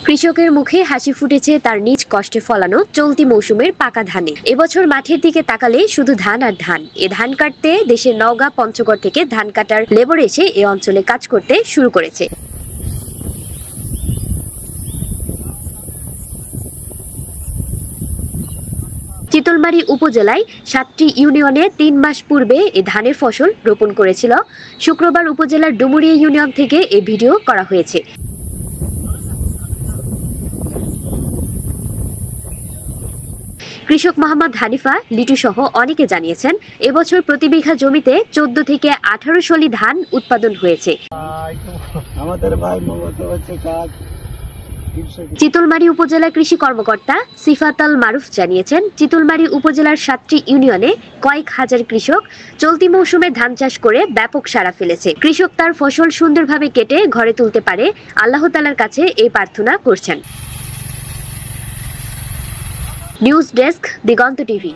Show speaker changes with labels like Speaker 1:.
Speaker 1: কৃষকের মুখে হাসি ফুটেছে তার নিজ কষ্টে ফলানো চলতি মৌসুমের পাকা ধানে। এবছর মাঠের দিকে তাকালে শুধু ধান আর ধান। এ ধান কাটতে দেশের নওগাঁ পঞ্চগড় থেকে ধান কাটার লেবর এসে এ অঞ্চলে কাজ করতে শুরু করেছে। চিতলমারী উপজেলায় ৭টি ইউনিয়নে ৩ মাস পূর্বে এ ধানের ফসল রোপণ করেছিল। শুক্রবার উপজেলার ডুমুরিয়া ইউনিয়ন থেকে এ ভিডিও করা হয়েছে। কৃষক মোহাম্মদ হানিফা লিটু সহ অনেকে জানিয়েছেন, এবছর প্রতি বিঘা জমিতে ১৪ থেকে ১৮ শলি ধান উৎপাদন হয়েছে। চিতলমারী উপজেলা কৃষি কর্মকর্তা সিফাত আল মারুফ জানিয়েছেন, চিতলমারী উপজেলার ৭টি ইউনিয়নে কয়েক হাজার কৃষক চলতি মৌসুমে ধান চাষ করে ব্যাপক সাড়া ফেলেছে। কৃষক তার ফসল সুন্দরভাবে কেটে ঘরে তুলতে পারে আল্লাহ তাআলার কাছে এই প্রার্থনা করছেন। নিউজ ডেস্ক, দিগন্ত টিভি।